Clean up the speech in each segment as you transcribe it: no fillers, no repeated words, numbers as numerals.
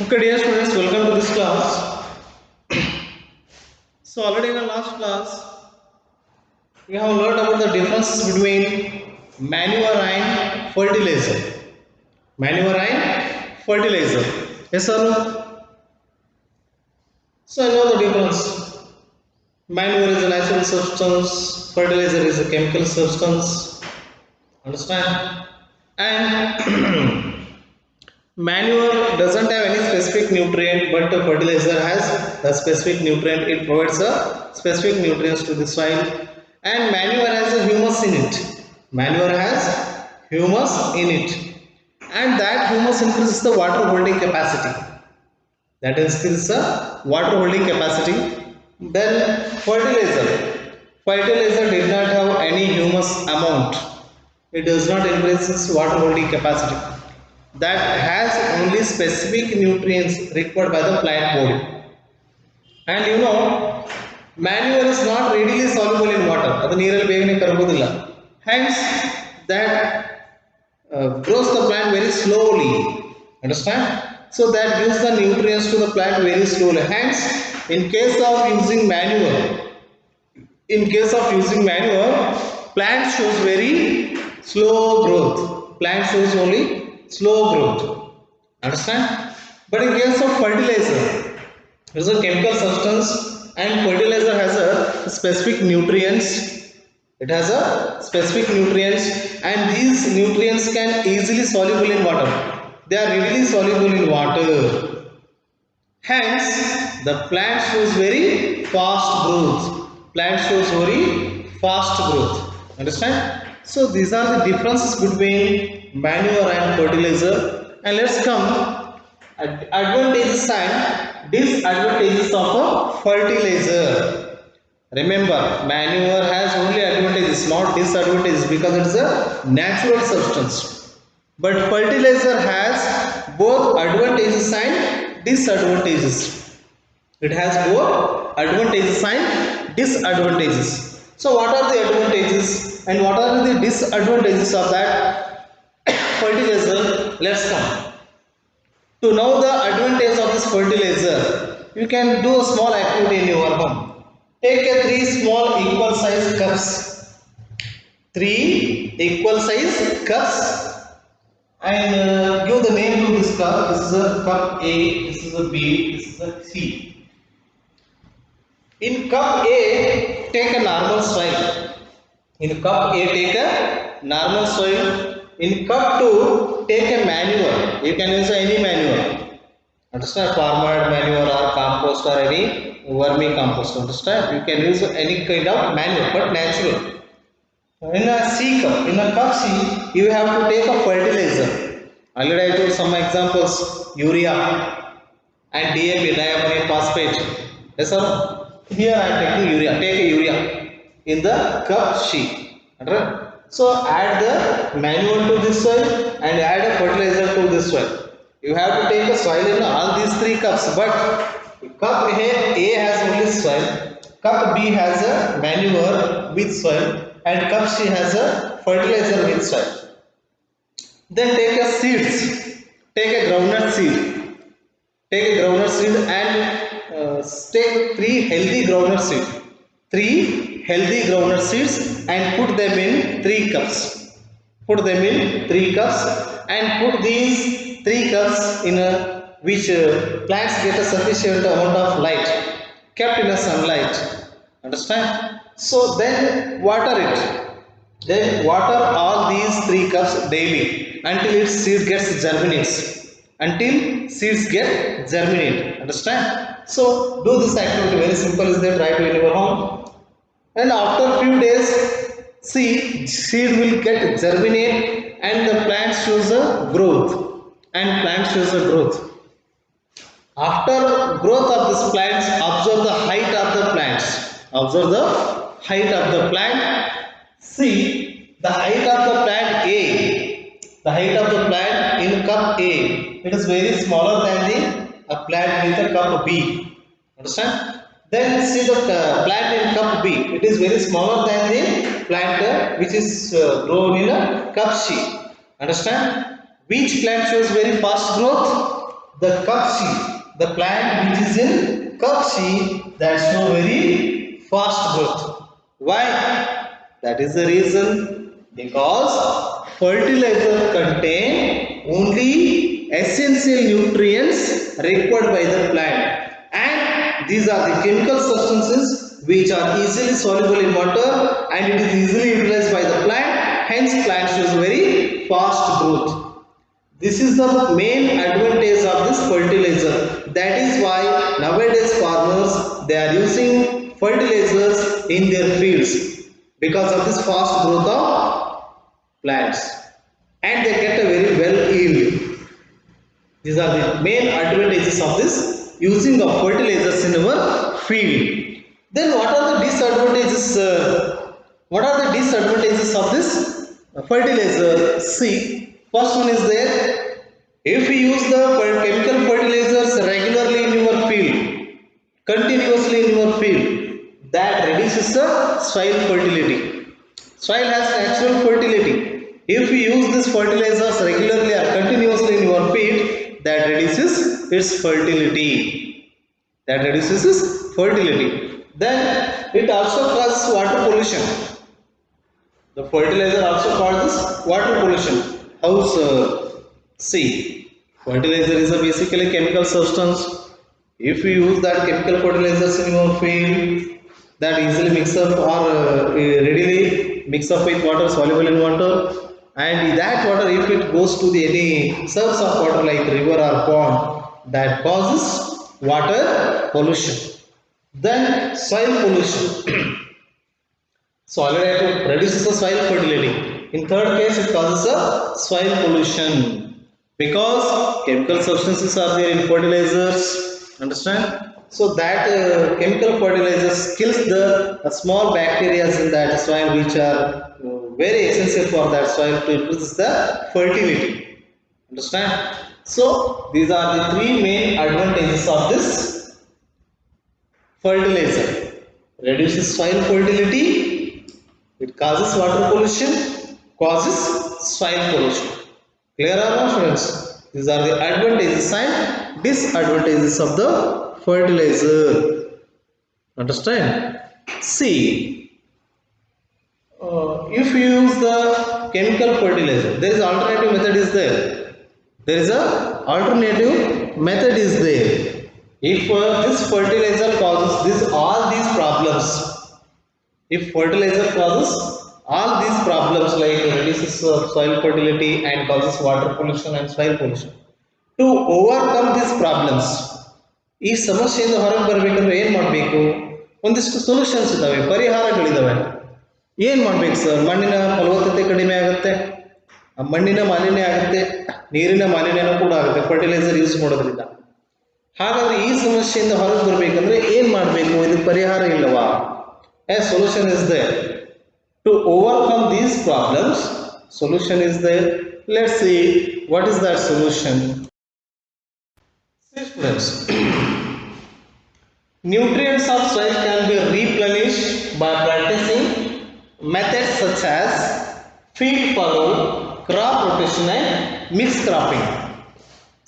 Okay, dear students, welcome to this class. So, already in the last class, we have learned about the differences between manure and fertilizer. Manure and fertilizer. Yes or no? So, I know the difference. Manure is a natural substance, fertilizer is a chemical substance. Understand? And manure doesn't have any specific nutrient, but the fertilizer has a specific nutrient. It provides a specific nutrients to the soil, and manure has a humus in it. Manure has humus in it, and that humus increases the water holding capacity. That increases the water holding capacity. Then fertilizer. Fertilizer did not have any humus amount. It does not increase its water holding capacity. That has only specific nutrients required by the plant body. And manure is not readily soluble in water. ಅದು ನೀರಲ್ಲಿ ಬೇಗನೆ ಕರಗೋದಿಲ್ಲ. Hence, that grows the plant very slowly. Understand? So that gives the nutrients to the plant very slowly. Hence, in case of using manure, plant shows very slow growth. Plant shows only slow growth. Understand? But in case of fertilizer, it is a chemical substance and fertilizer has a specific nutrients. It has a specific nutrients, and these nutrients can easily soluble in water. They are readily soluble in water. Hence, the plant shows very fast growth. Plant shows very fast growth. Understand? So these are the differences between manure and fertilizer. And let's come advantages and disadvantages of a fertilizer. Remember, manure has only advantages, not disadvantages, because it is a natural substance. But fertilizer has both advantages and disadvantages. It has both advantages and disadvantages. So what are the advantages and what are the disadvantages of that fertilizer? Let's come. To know the advantage of this fertilizer, you can do a small activity in your home. Take a 3 small equal size cups. 3 equal size cups, and give the name to this cup. This is a cup A, this is a B, this is a C. In cup A, take a normal soil. In cup A, take a normal soil. In cup 2, take a manure. You can use any manure. Understand? Farmer manure or compost or any vermi compost. Understand? You can use any kind of manure, but natural. In a C cup, in a cup C, you have to take a fertilizer. Already I told some examples: urea and DAP, diammonium phosphate. Yes or no? Here I am taking urea. Take a urea in the cup C. Right? So add the manure to this soil and add a fertilizer to this soil. You have to take a soil in all these 3 cups, but cup A has only soil, cup B has a manure with soil, and cup C has a fertilizer with soil. Then take a seeds, take a groundnut seed, and take 3 healthy groundnut seeds. 3 healthy groundnut seeds and put them in 3 cups. Put them in 3 cups and put these 3 cups in a which plants get a sufficient amount of light, kept in a sunlight. Understand? So then water it. Then water all these 3 cups daily until its seed gets germinates. Until seeds get germinate. Understand? So do this activity. Very simple is that. Try to in your home. And after few days, see, seed will get germinate and the plant shows a growth. After growth of these plants, observe the height of the plants. Observe the height of the plant. See the height of the plant A. The height of the plant in cup A. It is very smaller than the plant in the cup B. Understand? Then see the plant in cup B. It is very smaller than the plant which is grown in a cup C. Understand? Which plant shows very fast growth? the Kakshi, the plant which is in Kakshi, that show very fast growth. Why? That is the reason, because fertilizer contain only essential nutrients required by the plant, and these are the chemical substances which are easily soluble in water, and it is easily utilized by the plant, hence plant shows very fast growth. This is the main advantage of this fertilizer. That is why nowadays farmers, they are using fertilizers in their fields, because of this fast growth of plants, and they get a very well yield. These are the main advantages of this using of fertilizers in our field. Then what are the disadvantages? Of this fertilizer? See, first one is there. If you use the chemical fertilizers regularly in your field, continuously in your field, that reduces the soil fertility. Soil has natural fertility. If you use these fertilizers regularly or continuously in your field, that reduces its fertility. Then it also causes water pollution. The fertilizer also causes water pollution. How's see, fertilizer is a basically chemical substance. If you use that chemical fertilizers in your field, that easily mix up or readily mix up with water, soluble in water, and that water, if it goes to the any source of water like river or pond, that causes water pollution. Then soil pollution. Solid reduces the soil fertility. In third case, it causes a soil pollution, because chemical substances are there in fertilizers. Understand? So that chemical fertilizers kills the small bacteria in that soil, which are very essential for that soil to increase the fertility. Understand? So these are the three main advantages of this fertilizer. Reduces soil fertility, it causes water pollution, causes soil pollution. Clear or not, friends? These are the advantages and disadvantages of the fertilizer. Understand? See, if you use the chemical fertilizer, there is alternative method is there. There is a alternative method is there. If this fertilizer causes all these problems, if fertilizer causes all these problems like reduces soil fertility and causes water pollution and soil pollution, to overcome these problems, ಈ ಸಮಸ್ಯೆಯಿಂದ ಹೊರಗೆ ಬರಬೇಕಂದ್ರೆ ಏನು ಮಾಡಬೇಕು? ಒಂದಿಷ್ಟು solutions ಇದ್ದಾವೆ, ಪರಿಹಾರಗಳಿದ್ದಾವೆ. ಏನು ಮಾಡಬೇಕು ಸರ್? ಮಣ್ಣಿನ ಫಲವತ್ತತೆ ಕಡಿಮೆ ಆಗುತ್ತೆ, ಮಣ್ಣಿನ ಮಾಲಿನ್ಯ ಆಗುತ್ತೆ, ನೀರಿನ ಮಾಲಿನ್ಯನೂ ಕೂಡ ಆಗುತ್ತೆ ಫರ್ಟಿಲೈಸರ್ ಯೂಸ್ ಮಾಡೋದ್ರಿಂದ. ಹಾಗಾದ್ರೆ ಈ ಸಮಸ್ಯೆಯಿಂದ ಹೊರಗೆ ಬರಬೇಕಂದ್ರೆ ಏನು ಮಾಡಬೇಕು? ಇದಕ್ಕೆ ಪರಿಹಾರ ಇಲ್ಲವಾ? A solution is there. To overcome these problems, solution is there. Let's see what is that solution. See, students, nutrients of soil can be replenished by practicing methods such as field fallow, crop rotation and mixed cropping.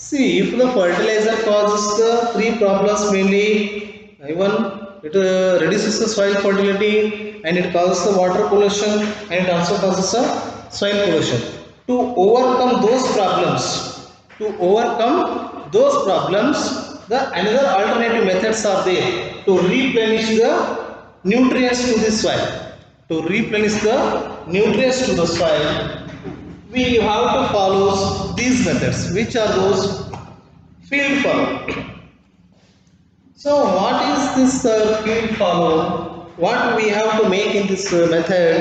See, if the fertilizer causes the three problems mainly, even it reduces the soil fertility and it causes the water pollution and it also causes the soil pollution. To overcome those problems, the another alternative methods are there to replenish the nutrients to the soil. To replenish the nutrients to the soil, we have to follow these methods. Which are those? Field fallow. So what is this field fallow? What we have to make in this method?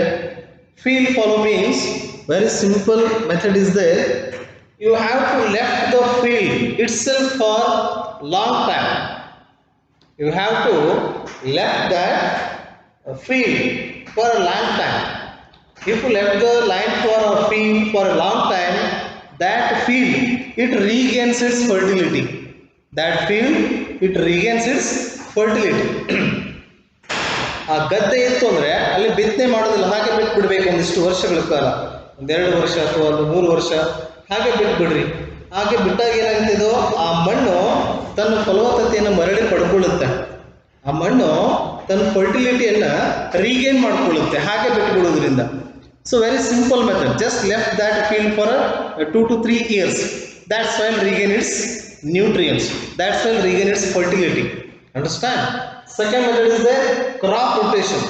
Field fallow means very simple method is there. You have to left the field itself for long time. You have to left that field for a long time. If you left the land for a field for a long time, that field it regains its fertility. That field it regains its fertility. ಆ ಗದ್ದೆ ಇತ್ತು ಅಂದರೆ ಅಲ್ಲಿ ಬಿತ್ತನೆ ಮಾಡೋದಿಲ್ಲ, ಹಾಗೆ ಬಿಟ್ಬಿಡ್ಬೇಕು ಒಂದಿಷ್ಟು ವರ್ಷಗಳ ಕಾಲ, ಒಂದೆರಡು ವರ್ಷ ಅಥವಾ ಒಂದು 3 ವರ್ಷ ಹಾಗೆ ಬಿಟ್ಬಿಡ್ರಿ. ಹಾಗೆ ಬಿಟ್ಟಾಗ ಏನಾಗ್ತಿದೋ ಆ ಮಣ್ಣು ತನ್ನ ಫಲವತ್ತತೆಯನ್ನು ಮರಳಿ ಪಡ್ಕೊಳ್ಳುತ್ತೆ. ಆ ಮಣ್ಣು ತನ್ನ ಫರ್ಟಿಲಿಟಿಯನ್ನು ರೀಗೇನ್ ಮಾಡ್ಕೊಳ್ಳುತ್ತೆ ಹಾಗೆ ಬಿಟ್ಟುಬಿಡೋದ್ರಿಂದ. So very simple method, just left that field for 2 to 3 years. That soil regain its nutrients. That soil regain its fertility. Understand? Second method is the crop rotation.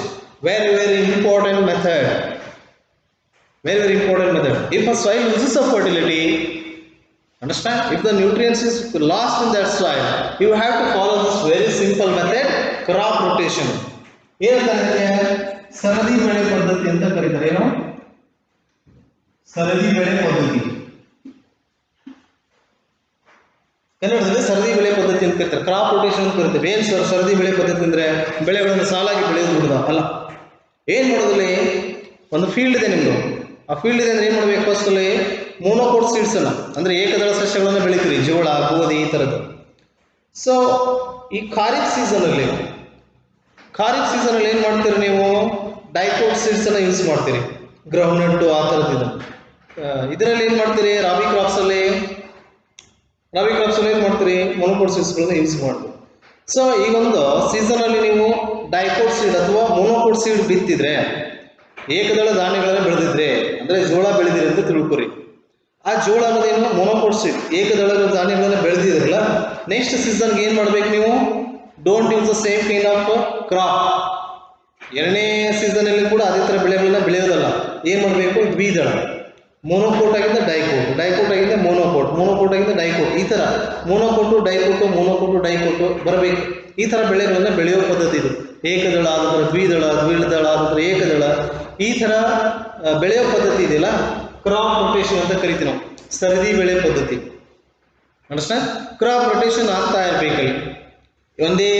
Very important method. Very important method. If a soil loses the fertility, understand? If the nutrients is lost in that soil, you have to follow this very simple method, crop rotation. ಏನಂತಾರೆ? ಸರದಿ ಬೆಳೆ ಪದ್ಧತಿ ಅಂತ ಕರೀತಾರೆ. ಏನು? ಸರದಿ ಬೆಳೆ ಪದ್ಧತಿ. ಕನ್ನಡದಲ್ಲಿ ಸರದಿ ಬೆಳೆ ಪದ್ಧತಿ ಅಂತ ಕರೀತಾರೆ, ಕ್ರಾಪ್ ರೊಟೇಷನ್ ಅಂತ ಕರೀತಾರೆ. ಏನ್ ಸರ್ ಸರದಿ ಬೆಳೆ ಪದ್ಧತಿ ಅಂದ್ರೆ? ಬೆಳೆಗಳನ್ನು ಸಾಲಾಗಿ ಬೆಳೆಯೋದು ಬಿಡುದ ಅಲ್ಲ. ಏನ್ ಮಾಡೋದಲ್ಲಿ, ಒಂದು ಫೀಲ್ಡ್ ಇದೆ ನಿಮ್ದು, ಆ ಫೀಲ್ಡ್ ಇದೆ ಅಂದ್ರೆ ಏನ್ ಮಾಡ್ಬೇಕು? ಫಸ್ಟ್ ಅಲ್ಲಿ ಮೋನೋಕೋಟ್ ಸೀಡ್ಸ್ ಅನ್ನ ಅಂದ್ರೆ ಏಕದಳ ಸಸ್ಯಗಳನ್ನು ಬೆಳಿತೀರಿ, ಜೋಳ, ಗೋಧಿ ಈ ತರದ್ದು. ಸೊ ಈ ಖಾರಿಫ್ ಸೀಸನ್ ಅಲ್ಲಿ ಏನ್ ಮಾಡ್ತೀರಿ ನೀವು? ಡೈಕೋಟ್ ಸೀಡ್ಸ್ ಅನ್ನ ಯೂಸ್ ಮಾಡ್ತೀರಿ, ಗ್ರೌಂಡ್ನಟ್ ಆ ತರದ್ದು. ಇದರಲ್ಲಿ ಏನ್ ಮಾಡ್ತೀರಿ? ರಾಬಿ ಕ್ರಾಪ್ಸ್ ಅಲ್ಲಿ ಏನ್ ಮಾಡ್ತೀರಿ? ಮೊನೋಕೋಟ್ ಸೀಡ್ಸ್ಗಳನ್ನ ಯೂಸ್ ಮಾಡ್ತೀರಿ. ಸೊ ಈ ಒಂದು ಸೀಸನ್ ಅಲ್ಲಿ ನೀವು ಡೈಕೋಟ್ ಸೀಡ್ ಅಥವಾ ಮೊನೋಕೋಟ್ ಸೀಡ್ ಬಿತ್ತಿದ್ರೆ, ಏಕದಳ ಧಾನ್ಯಗಳನ್ನ ಬೆಳೆದಿದ್ರೆ ಅಂದ್ರೆ ಜೋಳ ಬೆಳೆದಿರಿ ಅಂತ ತಿಳ್ಕೊರಿ. ಆ ಜೋಳ ಅನ್ನೋದೇನು? ಮೊನೋಕೋಟ್ ಸೀಡ್, ಏಕದಳ ಧಾನ್ಯಗಳನ್ನ ಬೆಳೆದಿದ್ರಲ್ಲ, ನೆಕ್ಸ್ಟ್ ಸೀಸನ್ಗೆ ಏನ್ ಮಾಡ್ಬೇಕು ನೀವು? Don't use the same kind of crop. ಎರಡನೇ ಸೀಸನ್ ಅಲ್ಲಿ ಕೂಡ ಅದೇ ತರ ಬೆಳೆಗಳನ್ನ ಬೆಳೆಯೋದಲ್ಲ. ಏನ್ ಮಾಡ್ಬೇಕು? ದ್ವಿದಳ, ಮೊನೋಕೋಟ್ ಆಗಿಂದ ಡೈಕೋಟ್, ಡೈಕೋಟ್ ಆಗಿಂದ ಮೊನೋಕೋಟ್, ಮೊನೋಕೋಟ್ ಆಗಿಂದ ಡೈಕೋಟ್, ಈ ತರ ಮೊನೋಕೋಟು ಡೈಕೋಟು ಬರಬೇಕು. ಈ ತರ ಬೆಳೆಗಳನ್ನ ಬೆಳೆಯೋ ಪದ್ಧತಿ ಇದು. ಏಕದಳ ಆದ ನಂತರ ದ್ವಿದಳ, ದ್ವಿದಳ ಆದ ನಂತರ ಏಕದಳ, ಈ ತರ ಬೆಳೆಯೋ ಪದ್ಧತಿ ಇದೆಯಲ್ಲ, ಕ್ರಾಪ್ ರೊಟೇಷನ್ ಅಂತ ಕರಿತೀವಿ ನಾವು, ಸರದಿ ಬೆಳೆ ಪದ್ಧತಿ. ಅಂಡರ್ಸ್ಟ್ಯಾಂಡ್? ಕ್ರಾಪ್ ರೊಟೇಷನ್ ಆಗ್ತಾ ಇರ್ಬೇಕಲ್ಲಿ. ಒಂದೇ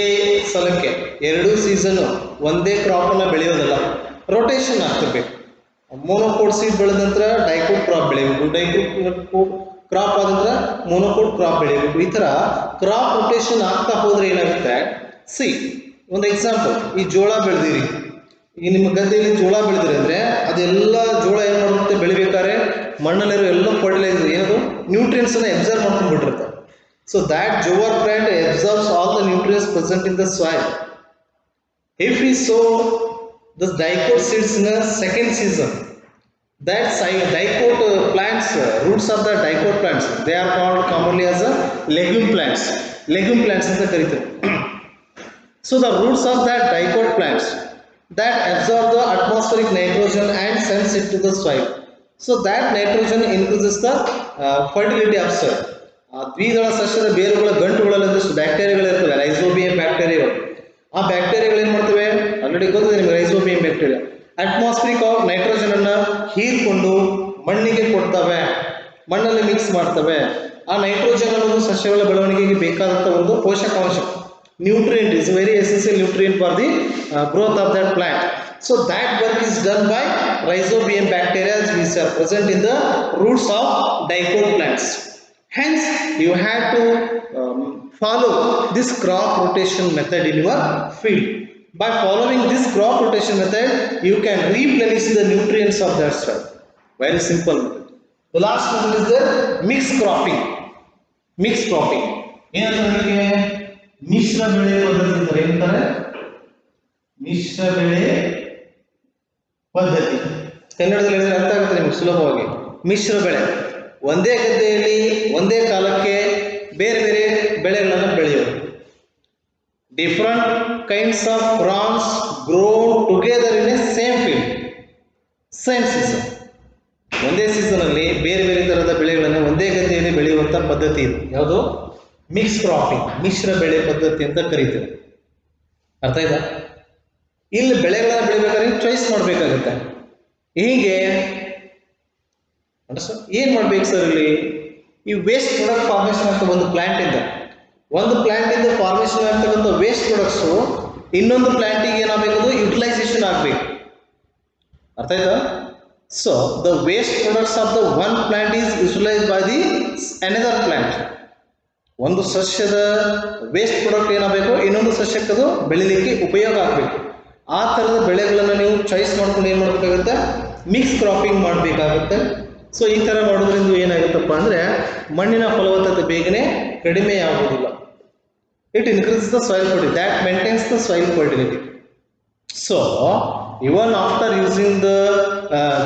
ಸಲಕ್ಕೆ 2 ಸೀಸನ್ ಒಂದೇ ಕ್ರಾಪ್ ಅನ್ನ ಬೆಳೆಯೋದಲ್ಲ, ರೊಟೇಷನ್ ಆಗ್ತಿರ್ಬೇಕು. ಮೊನೋಕೋಟ್ ಸೀಡ್ ಬೆಳೆದ ನಂತರ ಡೈಕೋಟ್ ಕ್ರಾಪ್ ಬೆಳೆಯಬೇಕು, ಡೈಕೋಟ್ ಕ್ರಾಪ್ ಆದ ನಂತರ ಮೊನೋಕೋಟ್ ಕ್ರಾಪ್ ಬೆಳೆಯಬೇಕು. ಈ ತರ ಕ್ರಾಪ್ ರೊಟೇಷನ್ ಆಗ್ತಾ ಹೋದ್ರೆ ಏನಾಗುತ್ತೆ? ಸಿ, ಒಂದು ಎಕ್ಸಾಂಪಲ್, ಈ ಜೋಳ ಬೆಳೆದಿರಿ, ಈಗ ನಿಮ್ಮ ಗದ್ದೆಯಲ್ಲಿ ಜೋಳ ಬೆಳೆದಿರಿ ಅಂದ್ರೆ ಅದೆಲ್ಲ ಜೋಳ ಏನ್ ಮಾಡುತ್ತೆ? ಬೆಳಿಬೇಕಾದ್ರೆ ಮಣ್ಣಲ್ಲಿರೋ ಎಲ್ಲ ಫರ್ಟಿಲೈಸರ್ ಏನದು ನ್ಯೂಟ್ರಿಯೆಂಟ್ಸ್ ಅನ್ನ ಅಬ್ಸರ್ವ್ ಮಾಡ್ಕೊಂಡ್ಬಿಟ್ಟಿರುತ್ತೆ. So that jowar plant absorbs all the nutrients present in the soil. If we sow the dicot seeds in a second season, that dicot plants, roots of the dicot plants, they are called commonly as a legume plants. Legume plants ಅಂತ ಕರೀತಾರೆ. So the roots of that dicot plants that absorb the atmospheric nitrogen and sends it to the soil. So that nitrogen increases the fertility of soil. ದ್ವಿದಳ ಸಸ್ಯದ ಬೇರುಗಳ ಗಂಟುಗಳಲ್ಲಿ ಒಂದಿಷ್ಟು ಬ್ಯಾಕ್ಟೀರಿಯಾಗಳಿರ್ತವೆ, rhizobium ಬ್ಯಾಕ್ಟೀರಿಯಾಗಳು. ಆ ಬ್ಯಾಕ್ಟೀರಿಯಾಗಳು ಏನ್ ಮಾಡ್ತವೆ? ಆಲ್ರೆಡಿ ಗೊತ್ತಿದೆ ನಿಮಗೆ, ರೈಸೋಬಿಯಂ ಬ್ಯಾಕ್ಟೀರಿಯಾ ಅಟ್ಮಾಸ್ಫಿರಿಕ್ ನೈಟ್ರೋಜನ್ ಅನ್ನ ಹೀರ್ಕೊಂಡು ಮಣ್ಣಿಗೆ ಕೊಡ್ತವೆ, ಮಣ್ಣಲ್ಲಿ ಮಿಕ್ಸ್ ಮಾಡ್ತವೆ. ಆ ನೈಟ್ರೋಜನ್ ಅನ್ನೋದು ಸಸ್ಯಗಳ ಬೆಳವಣಿಗೆಗೆ ಬೇಕಾದಂತ ಒಂದು ಪೋಷಕಾಂಶ, nutrient is very essential nutrient for the growth of that plant. So that work is done by rhizobium bacteria which are present in the roots of dicot plants. Hence you have to follow this crop rotation method in your field. By following this crop rotation method, you can replenish the nutrients of that soil. Very simple method. The last method is the mixed cropping. Mixed cropping. ಏನಂದ್ರೆ ಮಿಶ್ರ ಬೆಳೆ ಪದ್ಧತಿ ಅಂತ ಹೇಳ್ತಾರೆ. ಮಿಶ್ರ ಬೆಳೆ ಪದ್ಧತಿ ಕನ್ನಡದಲ್ಲಿ ಹೇಳಿದ್ರೆ ಅರ್ಥ ಆಗುತ್ತೆ ನಿಮಗೆ ಸುಲಭವಾಗಿ. ಮಿಶ್ರ ಬೆಳೆ, ಒಂದೇ ಗದ್ದೆಯಲ್ಲಿ ಒಂದೇ ಕಾಲಕ್ಕೆ ಬೇರೆ ಬೇರೆ ಬೆಳೆಗಳನ್ನು ಬೆಳೆಯೋದು. Different kinds of crops grown together in a same field, same season. ಒಂದೇ ಸೀಸನ್ ಅಲ್ಲಿ ಬೇರೆ ಬೇರೆ ತರಹದ ಬೆಳೆಗಳನ್ನು ಒಂದೇ ಗದ್ದೆಯಲ್ಲಿ ಬೆಳೆಯುವಂತ ಪದ್ಧತಿ ಇದು. ಯಾವುದು? ಮಿಕ್ಸ್ ಕ್ರಾಪಿಂಗ್, ಮಿಶ್ರ ಬೆಳೆ ಪದ್ಧತಿ ಅಂತ ಕರೀತೀವಿ. ಅರ್ಥ ಆಯ್ತಾ? ಇಲ್ಲಿ ಬೆಳೆಗಳನ್ನ ಬೆಳಿಬೇಕಾದ್ರೆ ಚಾಯ್ಸ್ ಮಾಡಬೇಕಾಗುತ್ತೆ. ಹೀಗೆ ಏನ್ ಮಾಡ್ಬೇಕು ಸರ್? ಇಲ್ಲಿ ಈ ವೇಸ್ಟ್ ಪ್ರಾಡಕ್ಟ್ ಫಾರ್ಮೇಶನ್ ಅಂತ ಒಂದು ಪ್ಲಾಂಟ್ ಇಂದ ಫಾರ್ಮೇಶನ್ ಆಗ್ತಕ್ಕಂಥ ವೇಸ್ಟ್ ಪ್ರಾಡಕ್ಟ್ಸ್ ಇನ್ನೊಂದು ಪ್ಲಾಂಟಿಗೆ ಏನಾಗಬೇಕು? ಯುಟಿಲೈಸೇಷನ್ ಆಗಬೇಕು. ಅರ್ಥ ಆಯ್ತಾ? So the waste products of the one plant is utilised by the another plant. ಒಂದು ಸಸ್ಯದ ವೇಸ್ಟ್ ಪ್ರಾಡಕ್ಟ್ ಏನಾಗಬೇಕು? ಇನ್ನೊಂದು ಸಸ್ಯಕ್ಕೆ ಅದು ಬೆಳಿಲಿಕ್ಕೆ ಉಪಯೋಗ ಆಗಬೇಕು. ಆ ಥರದ ಬೆಳೆಗಳನ್ನು ನೀವು ಚಾಯ್ಸ್ ಮಾಡ್ಕೊಂಡು ಏನು ಮಾಡಬೇಕಾಗುತ್ತೆ? ಮಿಕ್ಸ್ ಕ್ರಾಪಿಂಗ್ ಮಾಡಬೇಕಾಗುತ್ತೆ. ಸೊ ಈ ಥರ ಮಾಡೋದ್ರಿಂದ ಏನಾಗುತ್ತಪ್ಪ ಅಂದರೆ ಮಣ್ಣಿನ ಫಲವತ್ತತೆ ಬೇಗನೆ ಕಡಿಮೆ ಆಗುವುದಿಲ್ಲ. It increases the soil fertility, that maintains the soil fertility. So even after using the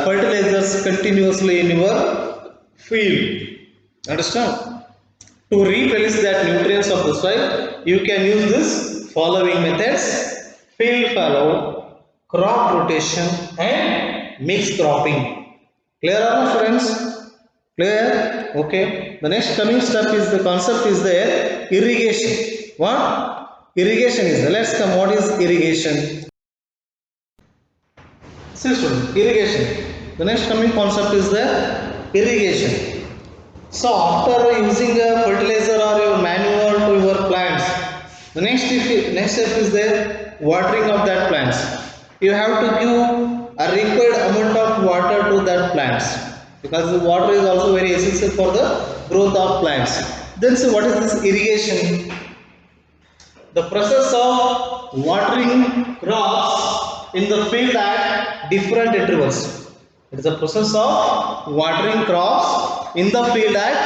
fertilizers continuously in your field, understand, to replenish that nutrients of the soil, you can use this following methods: field fallow, crop rotation and mixed cropping. Clear or not, friends? Clear? Okay. The next coming step is the concept is there, irrigation. What? Irrigation is there. Let's come. What is irrigation? See students, irrigation. The next coming concept is the irrigation. So after using a fertilizer or your manure to your plants, the next step is the watering of that plants. You have to give a required amount of water to that plants, because the water is also very essential for the growth of plants. Then see, what is this irrigation? The process of watering crops in the field at different intervals. It is a process of watering crops in the field at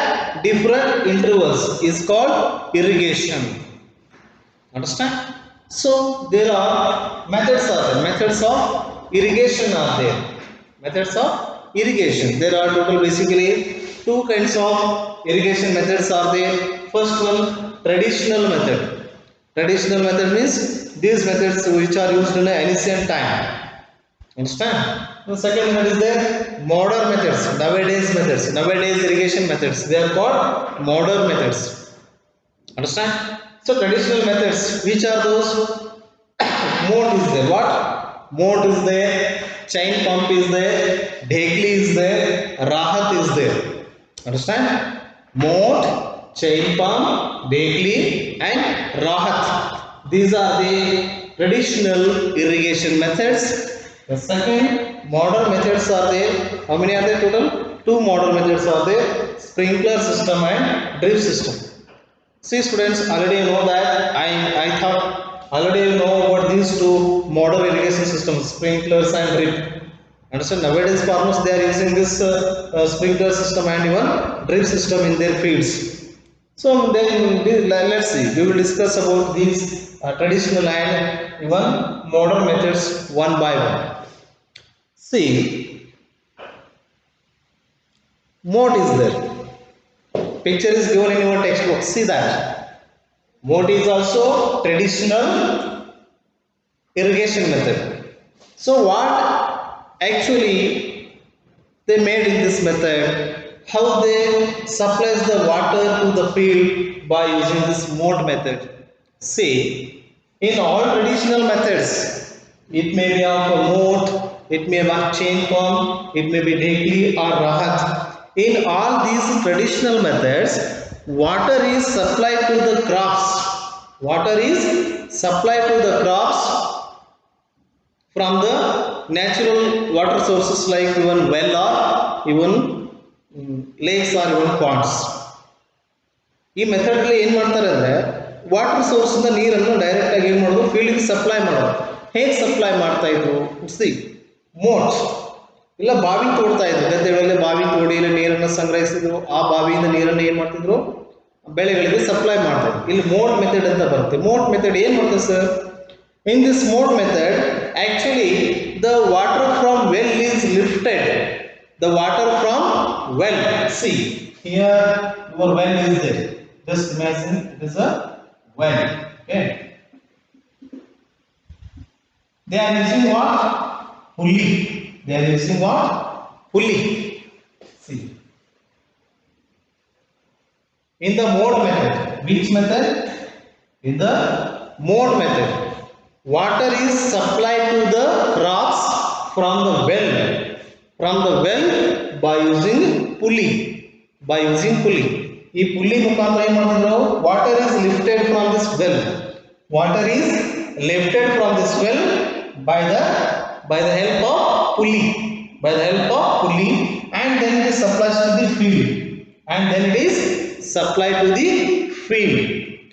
different intervals is called irrigation. Understand? So there are methods of irrigation are there. Methods of irrigation. There are total basically two kinds of irrigation methods are there. First one, traditional method. Traditional method means these methods which are used in ancient time. Understand? The second method is the modern methods, nowadays irrigation methods. They are called modern methods. Understand? So traditional methods, which are those? Moat is there. What? Moat is there. Chain pump is there. Dhekli is there. Rahat is there. Understand? Moat, chain pump, Dhekli and Rahat. These are the traditional irrigation methods. The second, modern methods are there. How many are there total? Two modern methods are there: sprinkler system and drip system. See students, already you know that I thought already you know about these two modern irrigation systems, sprinklers and drip. Understand? Nowadays farmers they are using this sprinkler system and even drip system in their fields. So then let's see, we will discuss about these traditional and even modern methods one by one. See, moat is there. Picture is given in your textbook. See that. Moat is also traditional irrigation method. So what actually they made in this method? How they supplies the water to the field by using this moat method. See, in all traditional methods, it may be of a moat, it may be a chain pump, it may be Dhekli or Rahat. In all these traditional methods, water is supplied to the crops. Water is supplied to the crops from the natural water sources like even well or even lakes or even ponds. ಈ ಮೆಥಡಲ್ಲಿ ಏನು ಮಾಡ್ತಾರೆ ಅಂದರೆ water ಸೋರ್ಸಿಂದ ನೀರನ್ನು ಡೈರೆಕ್ಟಾಗಿ ಏನು ಮಾಡೋದು, ಫೀಲ್ಡ್ಗೆ supply ಮಾಡೋದು. ಹೇಗೆ ಸಪ್ಲೈ ಮಾಡ್ತಾ ಇದ್ರು? ಸಿ, ಮೋಟ್ ಇಲ್ಲ ಬಾವಿ ತೋಡ್ತಾ ಇದ್ರು, ಗದ್ದೆಗಳಲ್ಲಿ ಬಾವಿ ತೋಡಿ ಇಲ್ಲಿ ನೀರನ್ನು ಸಂಗ್ರಹಿಸಿದ್ರು. ಆ ಬಾವಿಯಿಂದ ನೀರನ್ನು ಏನು ಮಾಡ್ತಿದ್ರು, ಬೆಳೆಗಳಿಗೆ ಸಪ್ಲೈ ಮಾಡ್ತಾ ಇದ್ರು. ಇಲ್ಲಿ ಮೋಟ್ ಮೆಥಡ್ ಅಂತ ಬರುತ್ತೆ. ಮೋಟ್ ಮೆಥಡ್ ಏನು ಮಾಡ್ತದೆ sir? In this mot method actually the water from well is lifted. The water from well. See, here your well is there. Just imagine it is a well. Okay. They are using what? Pulley. They are using what? Pulley. See. In the mode method, which method? In the mode method, water is supplied to the crops from the well. From the well by using pulley. ಈ pulley ಮುಖಾಂತರ ಏನು ಮಾಡ್ತೀವಿ ನಾವು? Water is lifted from this well. Water is lifted from this well by the help of pulley. And then it is supplied to the field.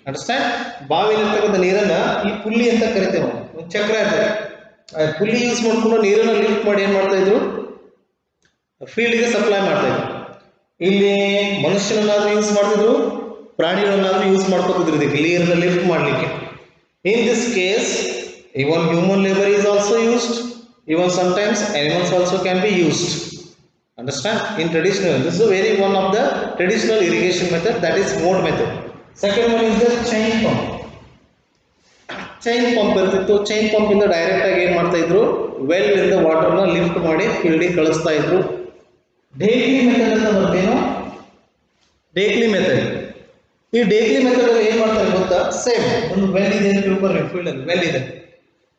Understand? ಬಾವಿಲಿರ್ತಕ್ಕಂಥ ನೀರನ್ನ ಈ pulley ಅಂತ ಕರಿತೇವೆ ನಾವು. ಒಂದು ಚಕ್ರ ಇರ್ತದೆ. ಪುಲ್ಲಿ ಯೂಸ್ ಮಾಡ್ಕೊಂಡು ನೀರನ್ನು ಲಿಫ್ಟ್ ಮಾಡಿ ಏನು ಮಾಡ್ತಾ ಇದ್ರು? ಫೀಲ್ಡ್ಗೆ ಸಪ್ಲೈ ಮಾಡ್ತಾ ಇದ್ರು. ಇಲ್ಲಿ ಮನುಷ್ಯನನ್ನಾದ್ರೂ ಯೂಸ್ ಮಾಡ್ತಿದ್ರು, ಪ್ರಾಣಿಗಳನ್ನಾದ್ರೂ ಯೂಸ್ ಮಾಡ್ಕೋತಿದ್ರು ಇದಕ್ಕೆ ನೀರನ್ನ ಲಿಫ್ಟ್ ಮಾಡಲಿಕ್ಕೆ. In this case even human labor is also used, even sometimes animals also can be used. Understand? In traditional, this is a very one of the traditional irrigation method, that is mode method. Second one is the chain pump. Chain pump ಇರ್ತಿತ್ತು. Chain pump ಇಂದ direct ಆಗಿ ಏನ್ ಮಾಡ್ತಾ ಇದ್ರು, well ಇಂದ ವಾಟರ್ನ lift ಮಾಡಿ ಫೀಲ್ಡಿಗೆ ಕಳಿಸ್ತಾ ಇದ್ರು. ಡೇಕ್ಲಿ ಮೆಥಡ್ ಅಂತ ಬರ್ತೇನೋ, ಡೇಕ್ಲಿ ಮೆಥಡ್. ಈ ಡೇಕ್ಲಿ ಮೆಥಡ್ ಅಲ್ಲಿ ಏನ್ ಮಾಡ್ತಾರೆ ಗೊತ್ತಾ, ಸೇಮ್ ಒಂದು ವೆಲ್ ಇದೆ ಅಂತ ತಿಳ್ಕೊರಿ, ಫೀಲ್ಡ್ ಅಲ್ಲಿ ವೆಲ್ ಇದೆ.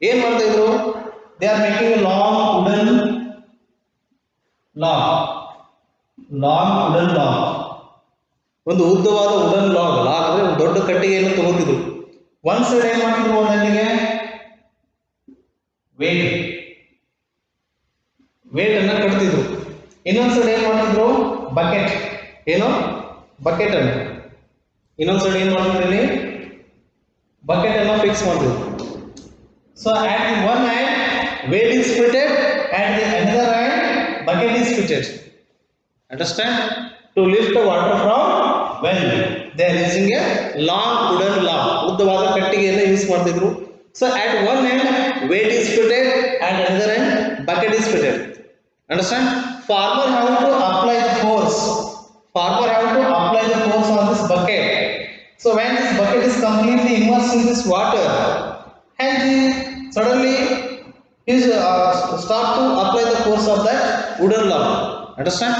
ಏನ್ ಮಾಡ್ತಾ ಇದ್ರು, they are making A long wooden log, ಒಂದು ಉದ್ದವಾದ ವುಡನ್ ಲಾಗ್ ಅಂದ್ರೆ ಒಂದು ದೊಡ್ಡ ಕಟ್ಟಿಗೆಯನ್ನು ತಗೋತಿದ್ರು. ಒಂದ್ ಸೈಡ್ ಏನ್ ಮಾಡ್ತಿದ್ರು, ಒಂದಂಡಿಗೆ ವೇಟ್ ಅನ್ನ ಕಟ್ತಿದ್ರು. ಇನ್ನೊಂದ್ ಸೈಡ್ ಏನ್ ಮಾಡ್ತಿದ್ರು, ಬಕೆಟ್, ಏನು ಬಕೆಟ್ ಅನ್ನು ಇನ್ನೊಂದ್ ಸೈಡ್ ಏನ್ ಮಾಡ್ತಿದ್ರು, ಬಕೆಟ್ ಅನ್ನ ಫಿಕ್ಸ್ ಮಾಡ್ತಿದ್ರು. So at the one end weight is fitted, at the another end bucket is fitted. Understand? To lift the water from well, they are using a long wooden log, ಉದ್ದವಾದ ಕಟ್ಟಿಗೆಯನ್ನು use ಮಾಡ್ತಿದ್ರು. So at one end weight is fitted, at another end bucket is fitted. Understand? Farmer have to apply the force. On this bucket. So when this bucket is completely immersed in this water, and suddenly he start to apply the force of that wooden log. Understand?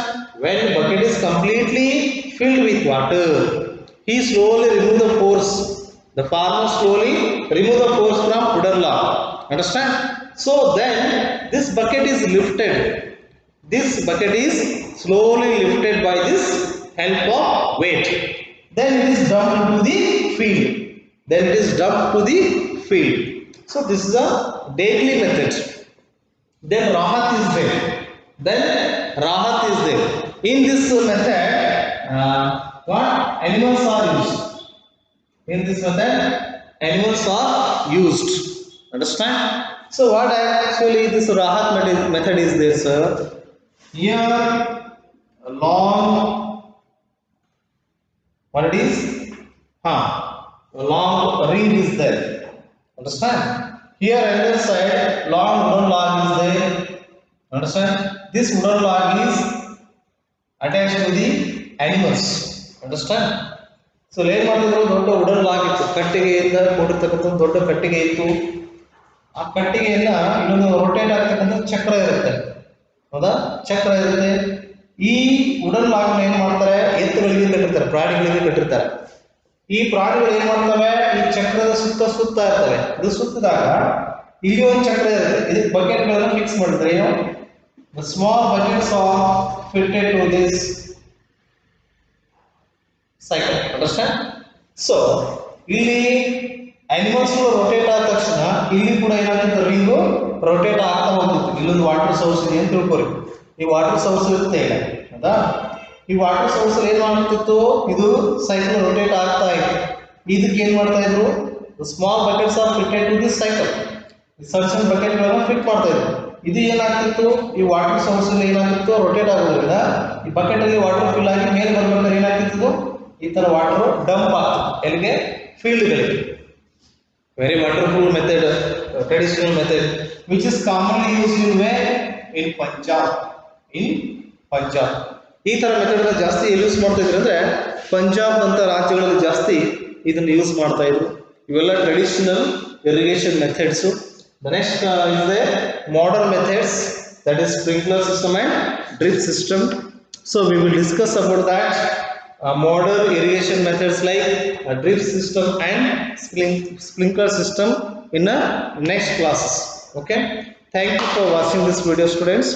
When the bucket is completely filled with water, he slowly remove the force. The farmer slowly remove the force from wooden log. Understand? So then this bucket is lifted. This bucket is slowly lifted by this help of weight. Then it is dumped into the field. So this is a daily method. Then rahat is there. In this method, what animals are used? Understand? So what actually this rahat method is there, sir? Here a long, what it is? A long ring is there. Understand? Here another side long wooden log is there. Understand? This wooden log is attached to the animals. Understand? So ಏನು ಮಾಡಿದ್ರು, ದೊಡ್ಡ wooden log ಇತ್ತು, ಕಟ್ಟಿಗೆಯಿಂದ ಕೂಡಿರ್ತಕ್ಕಂಥ ದೊಡ್ಡ ಕಟ್ಟಿಗೆ ಇತ್ತು. ಆ ಕಟ್ಟಿಗೆಯನ್ನ ಇನ್ನೊಂದು ರೊಟೇಟ್ ಆಗ್ತಕ್ಕಂಥ ಚಕ್ರ ಇರುತ್ತೆ, ಹೌದಾ, ಚಕ್ರ ಇರುತ್ತೆ. ಈ ವುಡನ್ ಲಾಗ್ ಏನ್ ಮಾಡ್ತಾರೆ, ಎತ್ತುಗಳಿಗೆ ಕಟ್ಟಿರ್ತಾರೆ, ಪ್ರಾಣಿಗಳಿಗೆ ಕಟ್ಟಿರ್ತಾರೆ. ಈ ಪ್ರಾಣಿಗಳು ಏನ್ ಮಾಡ್ತವೆ, ಈ ಚಕ್ರದ ಸುತ್ತಾ ಇರ್ತವೆ. ಇದು ಸುತ್ತಿದಾಗ ಇಲ್ಲಿ ಒಂದು ಚಕ್ರ ಇರುತ್ತೆ, ಇದಕ್ಕೆ ಬಕೆಟ್ ಗಳನ್ನ ಫಿಕ್ಸ್ ಮಾಡಿದ್ರೆ ಏನು, the small buckets are fitted to this cycle. Understand? So ಇಲ್ಲಿ ಅನಿಮಲ್ಸ್ ರೊಟೇಟ್ ಆದ ತಕ್ಷಣ ಇಲ್ಲಿ ಕೂಡ ಏನಾಗುತ್ತೆ, ರಿಂಗು ರೊಟೇಟ್ ಆಗ್ತಾ ಹೋಗ್ತಿತ್ತು. ಇಲ್ಲೊಂದು ವಾಟರ್ ಸೋರ್ಸ್ ಇದೆ ಅಂತ ತಿಳ್ಕೊರಿ. ಈ ವಾಟರ್ ಸೋರ್ಸ್ ಇರುತ್ತೆ ಇಲ್ಲ, ಹೌದಾ, ಈ ವಾಟರ್ ಸೋರ್ಸ್ ಏನ್ ಮಾಡ್ತಿತ್ತು, ಇದು ಸೈಕಲ್ ರೊಟೇಟ್ ಆಗ್ತಾ ಇತ್ತು. ಇದಕ್ಕೆ ಏನ್ ಮಾಡ್ತಾ ಇದ್ರು, small buckets are fitted to this cycle. ಸಣ್ಣ ಬಕೆಟ್ ಗಳನ್ನ ಫಿಟ್ ಮಾಡ್ತಾ ಇದ್ರು. ಇದು ಏನಾಗ್ತಿತ್ತು, ಈ ವಾಟರ್ ಸೋರ್ಸ್ ಏನಾಗ್ತಿತ್ತು, ರೊಟೇಟ್ ಆಗೋದ್ರಿಂದ ಈ ಬಕೆಟ್ ಅಲ್ಲಿ ವಾಟರ್ ಫಿಲ್ ಆಗಿ ಮೇಲೆ ಬರ್ಬೇಕಾದ್ರೆ ಏನಾಗ್ತಿತ್ತು, ಈ ತರ ವಾಟರ್ ಡಂಪ್ ಆಗ್ತಿತ್ತು ಎಲ್ಲಿಗೆ, ಫೀಲ್ಡ್ಗಳಿಗೆ. Very wonderful method, traditional method, which is commonly used in way in Punjab. ಈ ತರ ಮೆಥಡ್ ಜಾಸ್ತಿ ಯೂಸ್ ಮಾಡ್ತಾ ಇದ್ರು ಅಂದ್ರೆ ಪಂಜಾಬ್ ಅಂತ ರಾಜ್ಯಗಳಲ್ಲಿ ಜಾಸ್ತಿ ಇದನ್ನು ಯೂಸ್ ಮಾಡ್ತಾ ಇದ್ರು. ಇವೆಲ್ಲ traditional irrigation methods. The next is the modern methods, that is sprinkler system and drip system. So we will discuss about that modern irrigation methods like drip system and sprinkler system in the next classes. Okay, thank you for watching this video, students.